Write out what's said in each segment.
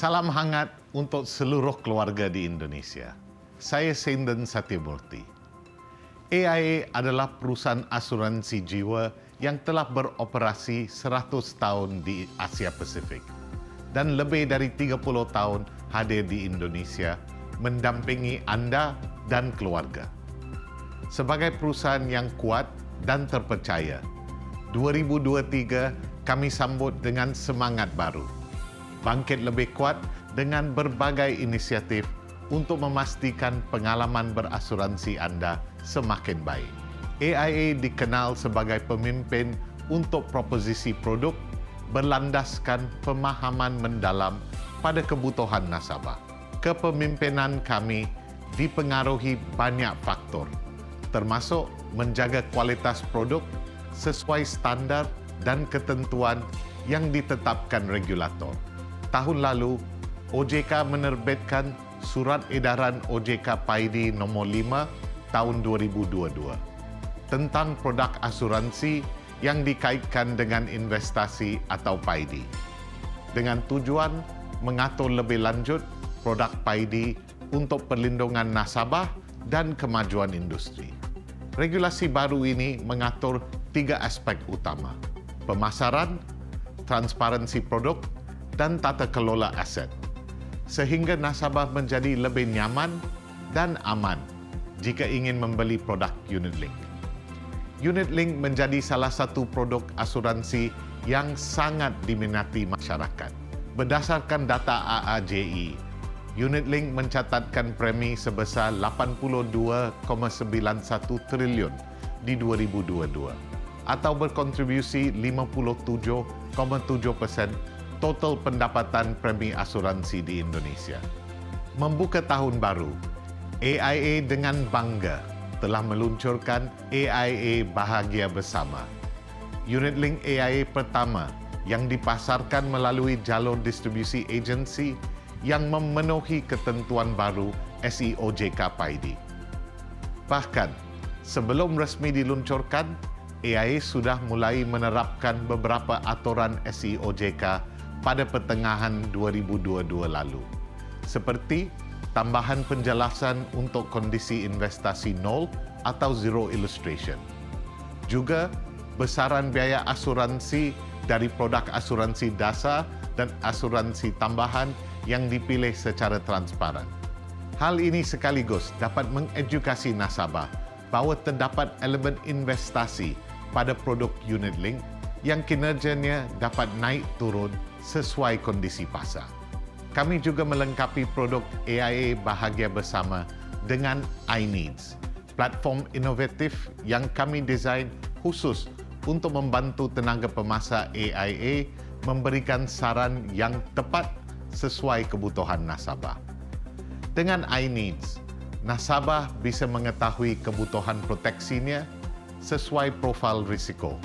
Salam hangat untuk seluruh keluarga di Indonesia. Saya Senden Satyamurthy. AIA adalah perusahaan asuransi jiwa yang telah beroperasi 100 tahun di Asia Pasifik dan lebih dari 30 tahun hadir di Indonesia mendampingi anda dan keluarga. Sebagai perusahaan yang kuat dan terpercaya, 2023 kami sambut dengan semangat baru. Bangkit lebih kuat dengan berbagai inisiatif untuk memastikan pengalaman berasuransi anda semakin baik. AIA dikenal sebagai pemimpin untuk proposisi produk berlandaskan pemahaman mendalam pada kebutuhan nasabah. Kepemimpinan kami dipengaruhi banyak faktor, termasuk menjaga kualitas produk sesuai standar dan ketentuan yang ditetapkan regulator. Tahun lalu, OJK menerbitkan Surat Edaran OJK PAID Nomor 5 Tahun 2022 tentang produk asuransi yang dikaitkan dengan investasi atau PAID, dengan tujuan mengatur lebih lanjut produk PAID untuk perlindungan nasabah dan kemajuan industri. Regulasi baru ini mengatur 3 aspek utama: pemasaran, transparansi produk, dan tata kelola aset, sehingga nasabah menjadi lebih nyaman dan aman jika ingin membeli produk Unit Link. Unit Link menjadi salah satu produk asuransi yang sangat diminati masyarakat. Berdasarkan data AAJI, Unit Link mencatatkan premi sebesar 82,91 triliun di 2022 atau berkontribusi 57,7% total pendapatan premi asuransi di Indonesia. Membuka tahun baru, AIA dengan bangga telah meluncurkan AIA Bahagia Bersama, Unit Link AIA pertama yang dipasarkan melalui jalur distribusi agensi yang memenuhi ketentuan baru SEOJK PAID. Bahkan, sebelum resmi diluncurkan, AIA sudah mulai menerapkan beberapa aturan SEOJK pada pertengahan 2022 lalu, seperti tambahan penjelasan untuk kondisi investasi nol atau zero illustration. Juga besaran biaya asuransi dari produk asuransi dasar dan asuransi tambahan yang dipilih secara transparan. Hal ini sekaligus dapat mengedukasi nasabah bahawa terdapat elemen investasi pada produk Unit Link yang kinerjanya dapat naik turun sesuai kondisi pasar. Kami juga melengkapi produk AIA Bahagia Bersama dengan iNeeds, platform inovatif yang kami desain khusus untuk membantu tenaga pemasak AIA memberikan saran yang tepat sesuai kebutuhan nasabah. Dengan iNeeds, nasabah bisa mengetahui kebutuhan proteksinya sesuai profil risiko,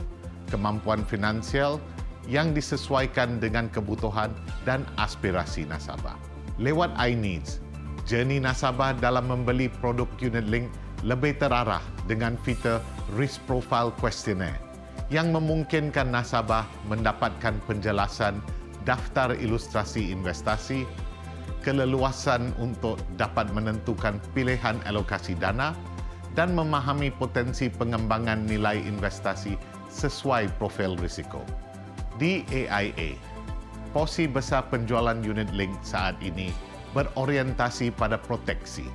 kemampuan finansial yang disesuaikan dengan kebutuhan dan aspirasi nasabah. Lewat iNeeds, journey nasabah dalam membeli produk Unit Link lebih terarah dengan fitur Risk Profile Questionnaire yang memungkinkan nasabah mendapatkan penjelasan daftar ilustrasi investasi, keleluasan untuk dapat menentukan pilihan alokasi dana, dan memahami potensi pengembangan nilai investasi sesuai profil risiko. Di AIA, porsi besar penjualan Unit Link saat ini berorientasi pada proteksi.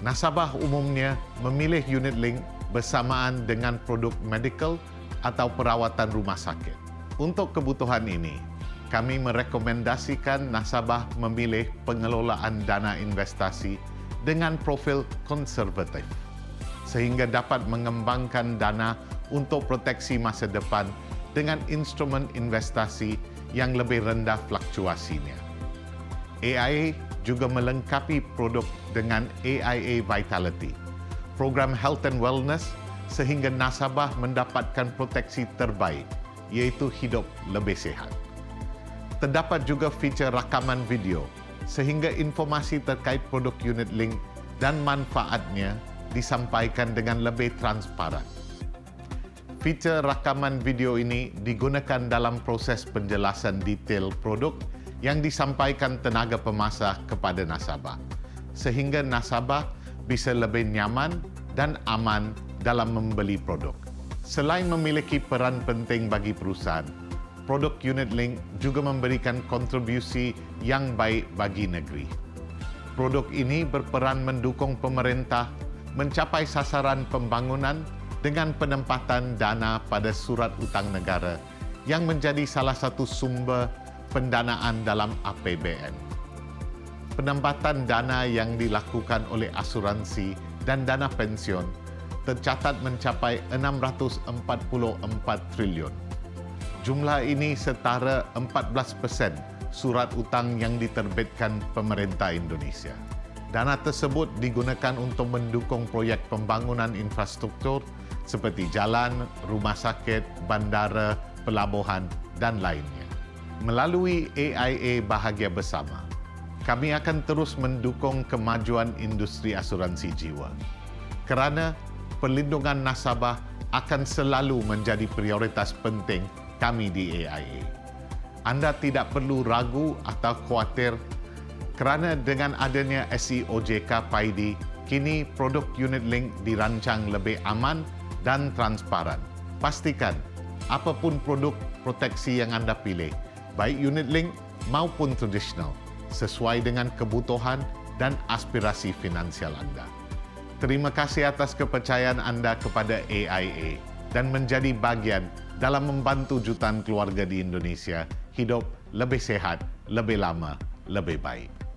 Nasabah umumnya memilih Unit Link bersamaan dengan produk medical atau perawatan rumah sakit. Untuk kebutuhan ini, kami merekomendasikan nasabah memilih pengelolaan dana investasi dengan profil konservatif, sehingga dapat mengembangkan dana untuk proteksi masa depan dengan instrumen investasi yang lebih rendah fluktuasinya. AIA juga melengkapi produk dengan AIA Vitality, program health and wellness, sehingga nasabah mendapatkan proteksi terbaik, iaitu hidup lebih sihat. Terdapat juga fitur rakaman video, sehingga informasi terkait produk Unit Link dan manfaatnya disampaikan dengan lebih transparan. Fitur rakaman video ini digunakan dalam proses penjelasan detail produk yang disampaikan tenaga pemasar kepada nasabah, sehingga nasabah bisa lebih nyaman dan aman dalam membeli produk. Selain memiliki peran penting bagi perusahaan, produk unit link juga memberikan kontribusi yang baik bagi negeri. Produk ini berperan mendukung pemerintah mencapai sasaran pembangunan dengan penempatan dana pada surat hutang negara yang menjadi salah satu sumber pendanaan dalam APBN. Penempatan dana yang dilakukan oleh asuransi dan dana pensiun tercatat mencapai 644 triliun. Jumlah ini setara 14% surat hutang yang diterbitkan pemerintah Indonesia. Dana tersebut digunakan untuk mendukung proyek pembangunan infrastruktur seperti jalan, rumah sakit, bandara, pelabuhan, dan lainnya. Melalui AIA Bahagia Bersama, kami akan terus mendukung kemajuan industri asuransi jiwa. Kerana perlindungan nasabah akan selalu menjadi prioritas penting kami di AIA. Anda tidak perlu ragu atau khawatir kerana dengan adanya SEOJK PAIDI, kini produk unit link dirancang lebih aman dan transparan. Pastikan apapun produk proteksi yang Anda pilih, baik unit link maupun tradisional, sesuai dengan kebutuhan dan aspirasi finansial Anda. Terima kasih atas kepercayaan Anda kepada AIA dan menjadi bagian dalam membantu jutaan keluarga di Indonesia hidup lebih sehat, lebih lama, lebih baik.